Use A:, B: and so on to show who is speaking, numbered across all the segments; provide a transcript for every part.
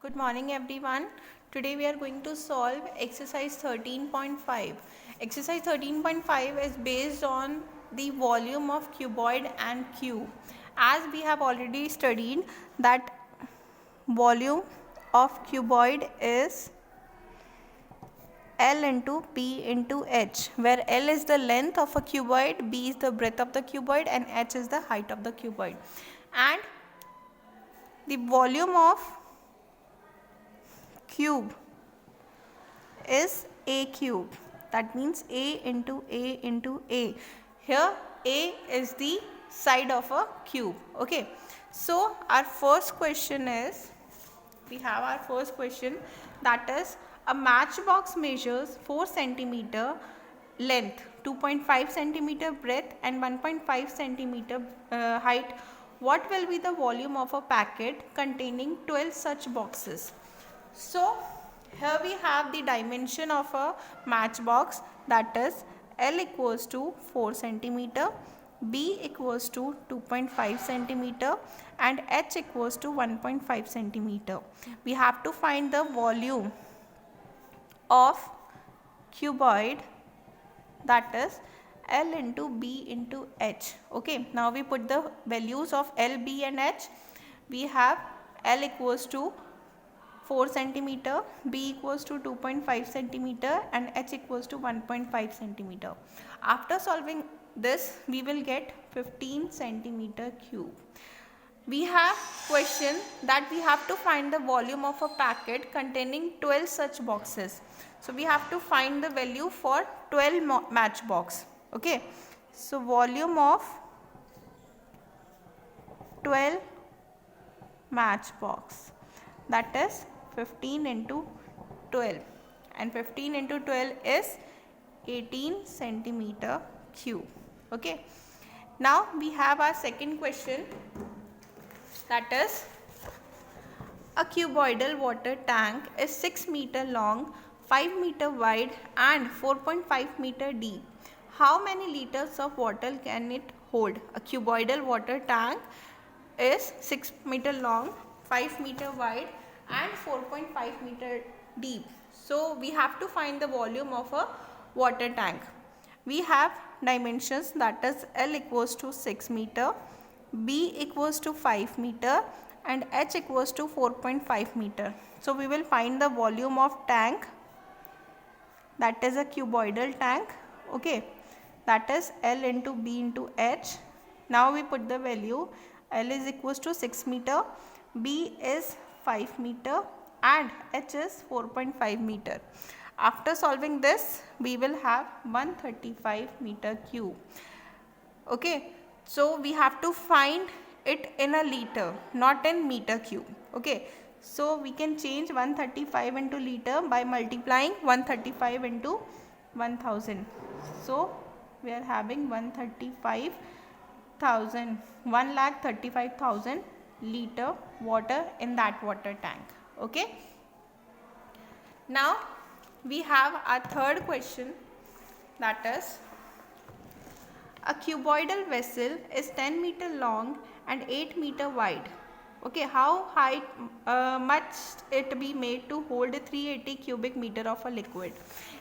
A: Good morning everyone. Today we are going to solve exercise 13.5. Exercise 13.5 is based on the volume of cuboid and cube. As we have already studied that volume of cuboid is L into P into H, where L is the length of a cuboid, B is the breadth of the cuboid and H is the height of the cuboid. And the volume of cube is A cube. That means A into A into A. Here A is the side of a cube. Okay. So our first question is, we have our first question, that is a matchbox measures 4 centimeter length, 2.5 centimeter breadth and 1.5 centimeter height. What will be the volume of a packet containing 12 such boxes? So here we have the dimension of a matchbox, that is L equals to 4 centimeter, B equals to 2.5 centimeter and H equals to 1.5 centimeter. We have to find the volume of cuboid, that is L into B into H. Okay, now we put the values of L, B and H. We have L equals to 4 centimeter, B equals to 2.5 centimeter and H equals to 1.5 centimeter. After solving this, we will get 15 centimeter cube. We have question that we have to find the volume of a packet containing 12 such boxes. So we have to find the value for 12 matchbox. Okay. So volume of 12 matchbox, that is 15 into 12 and 15 into 12 is 18 centimeter cube. Okay. Now we have our second question, that is a cuboidal water tank is 6 meter long, 5 meter wide and 4.5 meter deep. How many liters of water can it hold? A cuboidal water tank is 6 meter long, 5 meter wide and 4.5 meter deep. So we have to find the volume of a water tank. We have dimensions, that is L equals to 6 meter, B equals to 5 meter and H equals to 4.5 meter. So we will find the volume of tank, that is a cuboidal tank. Okay, that is L into B into H. Now we put the value. L is equals to 6 meter, B is 5 meter and H is 4.5 meter. After solving this, we will have 135 meter cube. Okay, so we have to find it in a liter, not in meter cube. Okay, so we can change 135 into liter by multiplying 135 into 1000. So we are having 1,35,000 liter water in that water tank. Okay. Now we have our third question, that is a cuboidal vessel is 10 meter long and 8 meter wide. Okay, how high must it be made to hold 380 cubic meter of a liquid?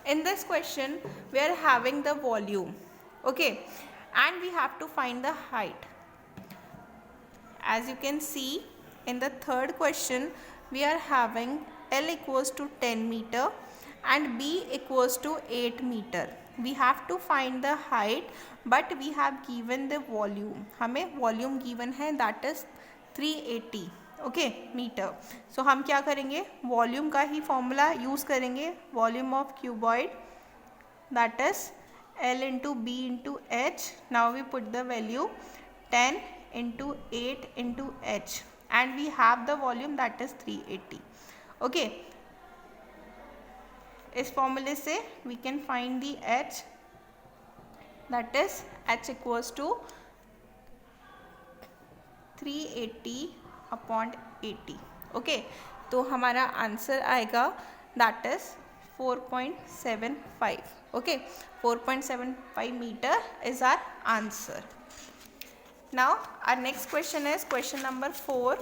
A: In this question, we are having the volume. Okay, and we have to find the height. As you can see in the third question, we are having L equals to 10 meter and B equals to 8 meter. We have to find the height, but we have given the volume. हमें volume given है, that is 380 okay meter. So हम क्या करेंगे, volume का ही formula use करेंगे. Volume of cuboid, that is L into B into H. Now we put the value 10 into 8 into H and we have the volume, that is 380. Okay, इस formula से we can find the H, that is H equals to 380 upon 80. Okay, तो हमारा answer आएगा, that is 4.75. Okay, 4.75 meter is our answer. Now our next question is question number 4.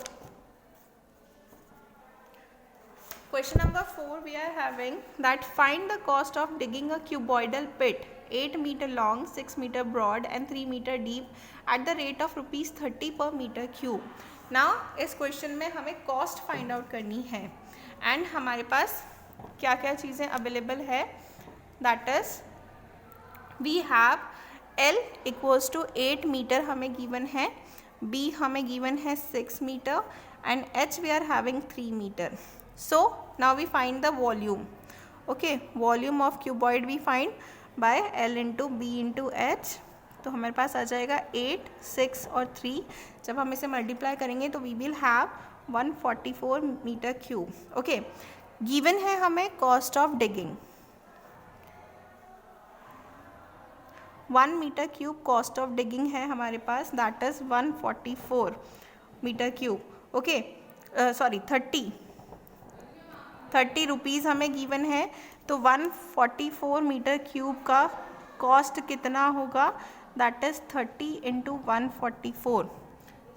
A: Question number 4 we are having that find the cost of digging a cuboidal pit 8 meter long, 6 meter broad and 3 meter deep at the rate of rupees 30 per meter cube. Now इस question में हमें cost find out करनी है and हमारे पास क्या क्या चीज़ें available है. That is we have L equals to 8 meter हमें गिवन है, B हमें गिवन है 6 meter and H we are having 3 meter. So now we find the volume. Okay, volume of cuboid we find by L into B into H. तो हमारे पास आ जाएगा 8, 6 और 3. जब हम इसे मल्टीप्लाई करेंगे तो we will have 144 metre cube. Okay, given है हमें cost of digging 1 metre cube. Cost of digging है हमारे पास that is 144 metre cube. Okay, sorry 30 rupees हमें गिवन है. तो 144 मीटर क्यूब का कॉस्ट कितना होगा? That is 30 into 144.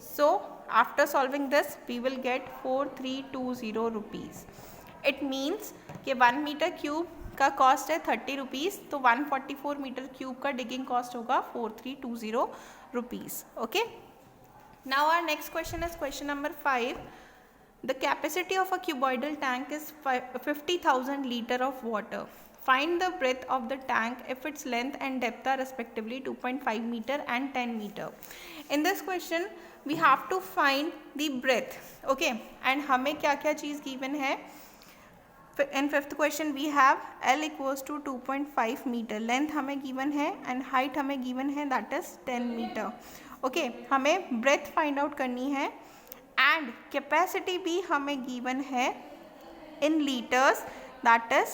A: So after solving this we will get 4320 rupees. It means कि 1 मीटर क्यूब का कॉस्ट है 30 रुपीज़, तो 144 मीटर क्यूब का डिगिंग कॉस्ट होगा 4320 rupees. Okay, now our next question is question number 5. The capacity of a cuboidal tank is 50,000 liter of water. Find the breadth of the tank if its length and depth are respectively 2.5 meter and 10 meter. In this question, we have to find the breadth. Okay, and हमें क्या क्या चीज़ given है? In fifth question, we have L equals to 2.5 meter. Length हमें given है and height हमें given है that is 10 meter. Okay, हमें breadth find out करनी है एंड कैपेसिटी भी हमें गिवन है इन litres that is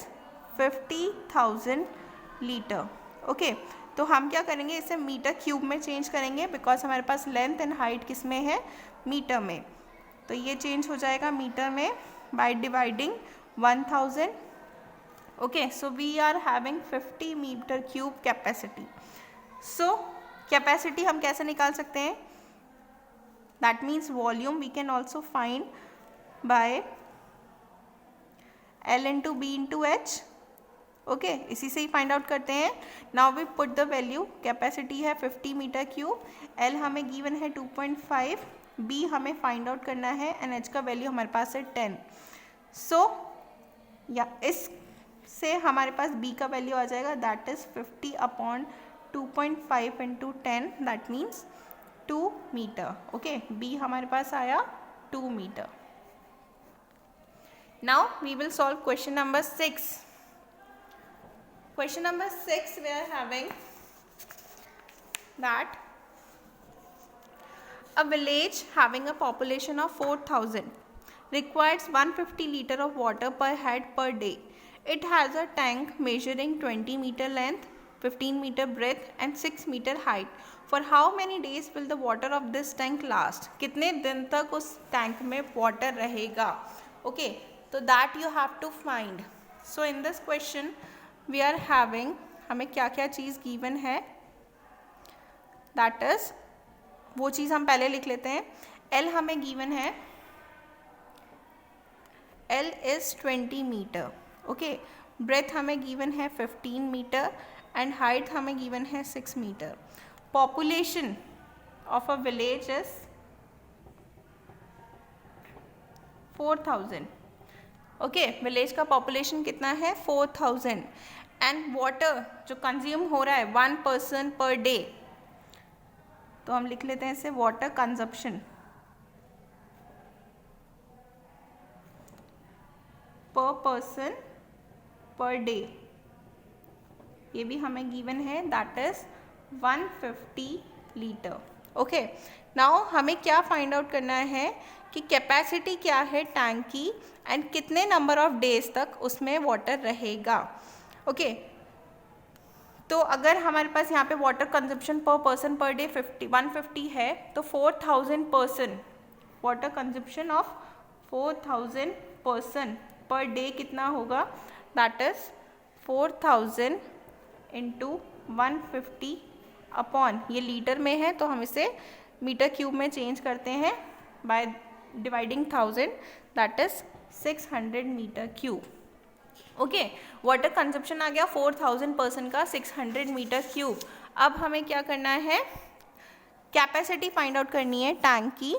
A: 50,000 litre. Okay, तो हम क्या करेंगे, इसे मीटर क्यूब में चेंज करेंगे बिकॉज हमारे पास लेंथ एंड हाइट किस में है? मीटर में. तो ये चेंज हो जाएगा मीटर में by dividing 1000. Okay, so we are having 50 meter cube capacity. So capacity हम कैसे निकाल सकते हैं? That means volume we can also find by L into B into H. Okay, इसी से ही फाइंड आउट करते हैं. Now we put the value. Capacity है 50 मीटर क्यूब, L हमें गिवन है 2.5, B हमें फाइंड आउट करना है एंड H का वैल्यू हमारे पास है 10. सो या इससे हमारे पास B का वैल्यू आ जाएगा that is 50 upon 2.5 into 10 that means 2 meter. Okay, B हमारे पास आया 2 meter. Now we will solve question number 6. Question number 6 we are having that a village having a population of 4,000 requires 150 liter of water per head per day. It has a tank measuring 20 meter length, 15 meter breadth and 6 meter height. For how many days will the water of this tank last? कितने दिन तक उस tank में water रहेगा? Okay, तो that you have to find. So in this question we are having, हमें क्या क्या चीज़ गिवन है दैट इज वो चीज़ हम पहले लिख लेते हैं. L हमें गिवन है, L is 20 meter. Okay, breadth हमें गिवन है 15 मीटर एंड हाइट हमें गिवन है 6 meter. Population of a village is 4,000. Okay, village का पॉपुलेशन कितना है? 4,000. एंड वाटर जो कंज्यूम हो रहा है 1 person पर डे, तो हम लिख लेते हैं इसे वाटर कंजप्शन पर पर्सन पर डे. ये भी हमें गिवन है that is 150 litre. Okay, now हमें क्या फाइंड आउट करना है कि कैपेसिटी क्या है टैंक की एंड कितने नंबर ऑफ डेज तक उसमें वाटर रहेगा. ओके, तो अगर हमारे पास यहाँ पे वाटर कंजप्शन पर पर्सन पर डे 150 है तो 4,000 person water consumption of 4,000 person per day कितना होगा? दैट इज 4,000 इंटू 150 अपॉन, ये लीटर में है तो हम इसे मीटर क्यूब में चेंज करते हैं by dividing 1000 that is 600 metre cube. Okay, water consumption आ गया 4000 पर्सन का 600 मीटर क्यूब। अब हमें क्या करना है, कैपेसिटी फाइंड आउट करनी है टैंक की।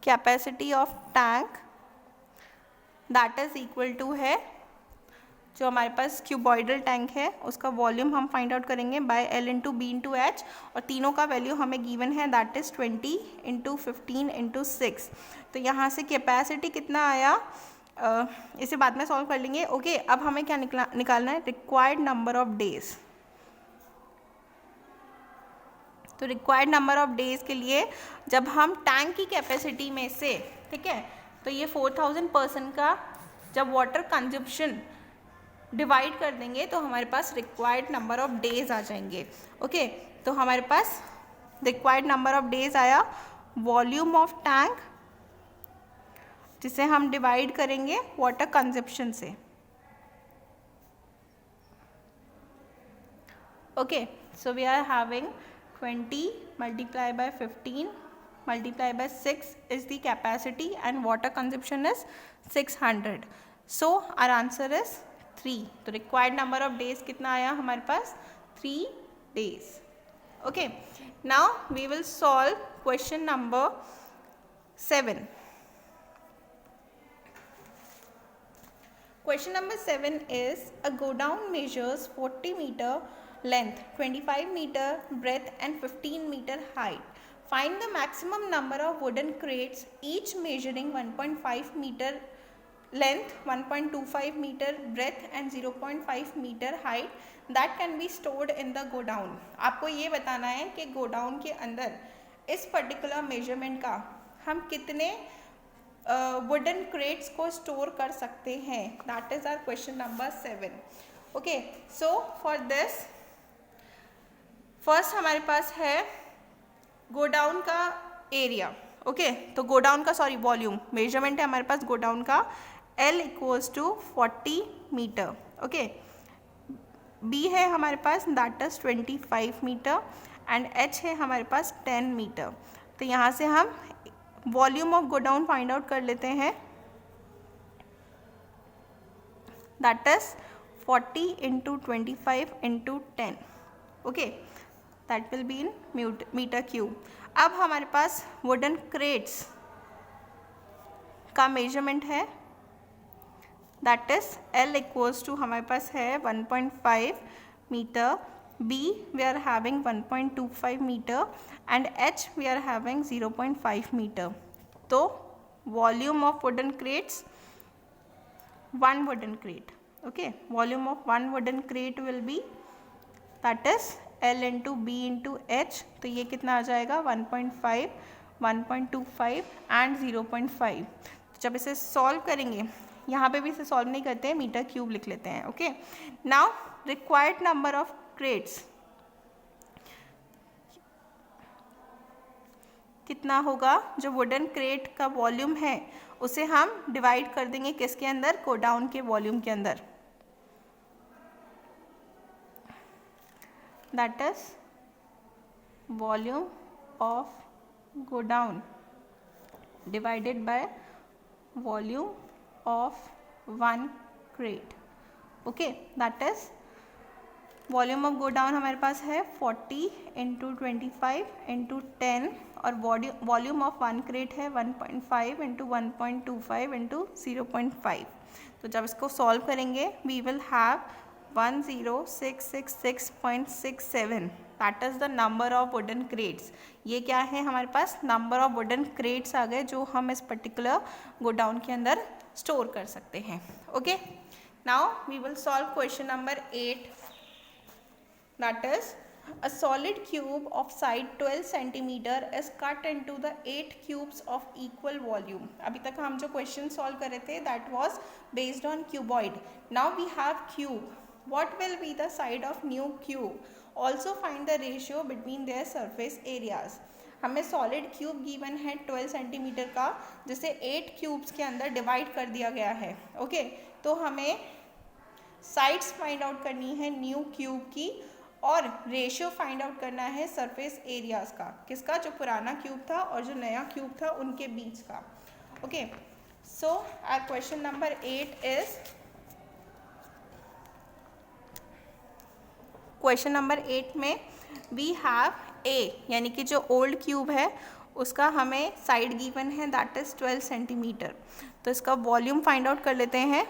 A: Capacity of tank that is equal to है, जो हमारे पास क्यूबॉइडल टैंक है उसका वॉल्यूम हम फाइंड आउट करेंगे by L into B into H, और तीनों का वैल्यू हमें गिवन है दैट इज 20 इंटू 15 इंटू 6। तो यहाँ से कैपेसिटी कितना आया, इसे बाद में सॉल्व कर लेंगे। ओके, अब हमें क्या निकालना है, रिक्वायर्ड नंबर ऑफ डेज। तो रिक्वायर्ड नंबर ऑफ डेज के लिए जब हम टैंक की कैपेसिटी में से, ठीक है, तो ये 4000 पर्सन का जब वाटर कंजप्शन डिवाइड कर देंगे तो हमारे पास रिक्वायर्ड नंबर ऑफ डेज आ जाएंगे। ओके, तो हमारे पास रिक्वायर्ड नंबर ऑफ डेज आया वॉल्यूम ऑफ टैंक, जिसे हम डिवाइड करेंगे वाटर कंजप्शन से। Okay, so we are having 20 multiplied by 15 multiplied by 6 is the capacity and water consumption is 600. So our answer is 3. तो required number of days कितना आया हमारे पास, 3 days. Okay, now we will solve question number 7. Question number 7 is a go down measures 40 meter length, 25 meter breadth and 15 meter height. Find the maximum number of wooden crates, each measuring 1.5 meter length, 1.25 meter breadth and 0.5 meter height that can be stored in the godown. आपको ये बताना है कि godown के अंदर इस particular measurement का हम कितने वुडन क्रेट्स को स्टोर कर सकते हैं। That is our question number 7. Okay, so for this first हमारे पास है गोडाउन का एरिया। ओके, तो गोडाउन का वॉल्यूम मेजरमेंट है हमारे पास गोडाउन का, L equals to 40 metre. Okay, B है हमारे पास that is 25 metre and H है हमारे पास 10 मीटर। तो यहाँ से हम volume of godown find out कर लेते हैं, that is 40 into 25 into 10। Okay, that will be in metre cube. अब हमारे पास वुडन क्रेट्स का मेजरमेंट है that is L equals to हमारे पास है 1.5 metre, B we are having 1.25 meter and H we are having 0.5 meter. तो volume of wooden crates, one wooden crate. Okay, volume of one wooden crate will be that is L into B into H. तो ये कितना आ जाएगा 1.5, 1.25 and 0.5. तो जब इसे solve करेंगे, यहाँ पे भी इसे सॉल्व नहीं करते हैं, मीटर क्यूब लिख लेते हैं। Okay, now required number of crates कितना होगा, जो वुडन क्रेट का वॉल्यूम है उसे हम डिवाइड कर देंगे किसके अंदर, गोडाउन के वॉल्यूम के अंदर। That is volume of godown divided by volume of one crate. Okay, that is volume of godown हमारे पास है 40 इंटू 25 इंटू 10 और वॉल्यूम ऑफ वन क्रेट है 1.5 इंटू 1.25 इंटू 0.5। तो जब इसको सॉल्व करेंगे we will have 10666.67, that is the number of wooden crates. ये क्या है हमारे पास, नंबर ऑफ वुडन क्रेट्स आ गए जो हम इस पर्टिकुलर गोडाउन के अंदर स्टोर कर सकते हैं। Okay, now we will solve question number 8, that is a solid cube of side 12 centimeter is cut into the 8 cubes of equal volume. अभी तक हम जो क्वेश्चन सॉल्व कर रहे थे that was based on cuboid. Now we have cube. What will be the side of new cube? Also find the ratio between their surface areas. हमें solid cube given है 12 centimetre का, जिसे 8 cubes के अंदर divide कर दिया गया है। ओके, तो हमें साइड्स फाइंड आउट करनी है न्यू क्यूब की और रेशियो फाइंड आउट करना है सरफेस एरियाज का, किसका, जो पुराना क्यूब था और जो नया क्यूब था उनके बीच का। Okay, So our question number 8 is, question number 8 में वी हैव ए, यानी कि जो ओल्ड क्यूब है उसका हमें साइड गिवन है दैट इज 12 सेंटीमीटर। तो इसका वॉल्यूम फाइंड आउट कर लेते हैं।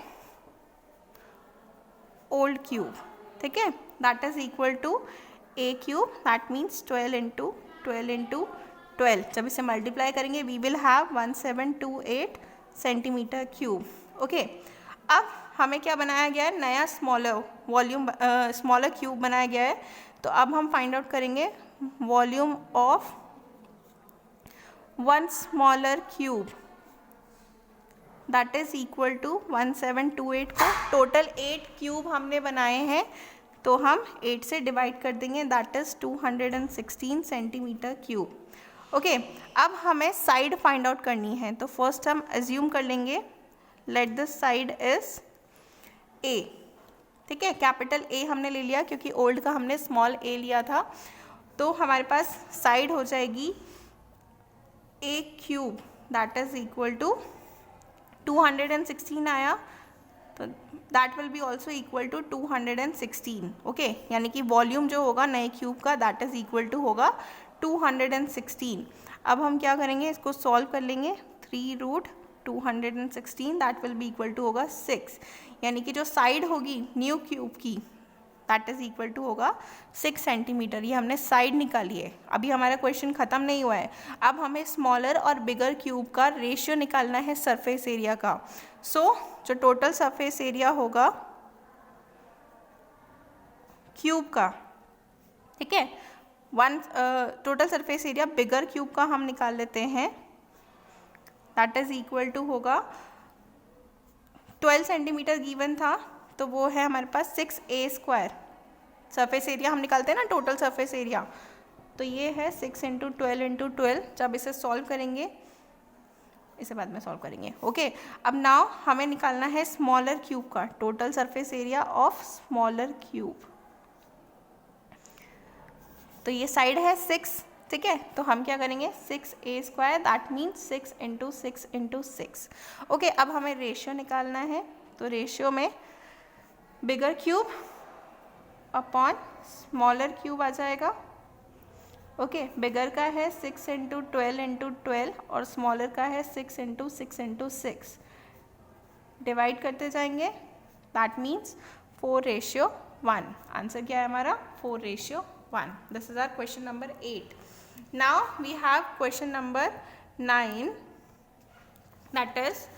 A: ओल्ड क्यूब, ठीक है, that is equal to a cube, that means 12 into 12 into 12। जब इसे मल्टीप्लाई करेंगे we will have 1728 centimetre cube. Okay, अब हमें क्या बनाया गया है, नया स्मॉलर वॉल्यूम स्मॉलर क्यूब बनाया गया है। तो अब हम फाइंड आउट करेंगे volume of one smaller cube, that is equal to 1728 को टोटल 8 क्यूब हमने बनाए हैं तो हम 8 से डिवाइड कर देंगे, that is 216 centimetre cube. Okay, अब हमें साइड फाइंड आउट करनी है। तो फर्स्ट हम एज्यूम कर लेंगे let this side is a, ठीक है, कैपिटल ए हमने ले लिया क्योंकि ओल्ड का हमने स्मॉल ए लिया था। तो हमारे पास साइड हो जाएगी A cube, that is equal to 216 आया, तो that will be also equal to 216। Okay, यानी कि वॉल्यूम जो होगा नए क्यूब का दैट इज इक्वल टू होगा 216। अब हम क्या करेंगे, इसको सॉल्व कर लेंगे। 3√216 that will be equal to होगा 6, यानी कि जो साइड होगी न्यू क्यूब की दैट इज इक्वल टू होगा 6 सेंटीमीटर। ये हमने साइड निकाली है। अभी हमारा क्वेश्चन ख़त्म नहीं हुआ है, अब हमें स्मॉलर और बिगर क्यूब का रेशियो निकालना है सरफेस एरिया का। सो जो टोटल सरफेस एरिया होगा क्यूब का, ठीक है, टोटल सरफेस एरिया बिगर क्यूब का हम निकाल लेते हैं, दैट इज इक्वल टू होगा 12 सेंटीमीटर गिवन था तो वो है हमारे पास 6a²। सरफेस एरिया हम निकालते हैं ना टोटल सरफेस एरिया, तो ये है 6 इंटू 12 इंटू 12। जब इसे सॉल्व करेंगे, इसे बाद में सॉल्व करेंगे। ओके, अब नाउ हमें निकालना है स्मॉलर क्यूब का total surface area of smaller cube. तो ये साइड है 6, ठीक है, तो हम क्या करेंगे 6a² that means 6 into 6 into 6। Okay, अब हमें रेशियो निकालना है। तो रेशियो में bigger cube upon smaller cube आ जाएगा। ओके, बिगर का है 6 इंटू 12 इंटू 12 और स्मॉलर का है 6 इंटू 6 इंटू 6। डिवाइड करते जाएंगे, दैट मीन्स 4:1। आंसर क्या है हमारा 4:1। This is our question number 8। Now we have question number 9, that is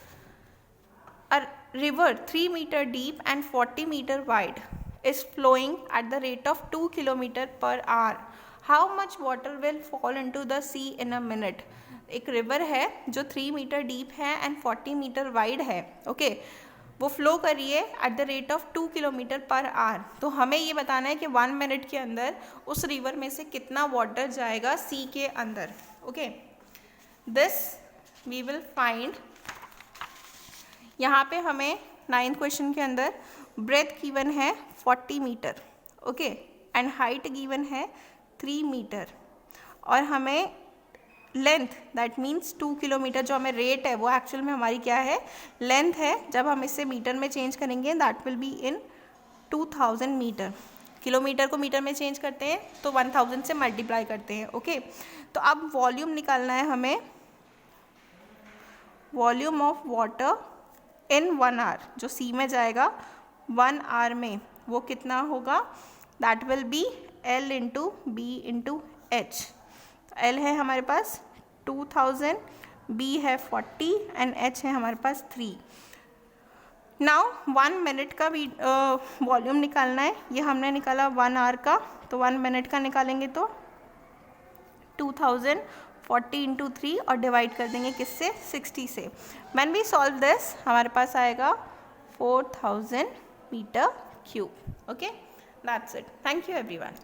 A: a river 3 meter deep and 40 meter wide is flowing at the rate of 2 km per hour. How much water will fall into the sea in a minute? एक river है जो 3 metre deep है and 40 metre wide है। Okay, वो flow कर रही है at the rate of 2 kilometre per hour. तो हमें ये बताना है कि 1 मिनट के अंदर उस रिवर में से कितना वाटर जाएगा सी के अंदर। Okay, this we will find. यहाँ पे हमें 9th क्वेश्चन के अंदर ब्रेथ गिवन है 40 metre, okay, and height given है 3 मीटर, और हमें लेंथ दैट मीन्स 2 किलोमीटर जो हमें रेट है वो एक्चुअल में हमारी क्या है, लेंथ है। जब हम इसे मीटर में चेंज करेंगे that will be in 2000 metre. Kilometre को मीटर में चेंज करते हैं तो 1000 से मल्टीप्लाई करते हैं। ओके, तो अब वॉल्यूम निकालना है हमें, volume of water in 1 hour, जो सी में जाएगा 1 आवर में, वो कितना होगा, that will be L into B into H. L है हमारे पास 2000, B है 40 एंड H है हमारे पास 3। नाउ 1 मिनट का भी वॉल्यूम निकालना है। ये हमने निकाला 1 आवर का, तो 1 मिनट का निकालेंगे तो 2000 40 इंटू 3 और डिवाइड कर देंगे किससे, 60 से। व्हेन वी सॉल्व दिस हमारे पास आएगा 4000 metre cube. Okay, that's it. Thank you everyone.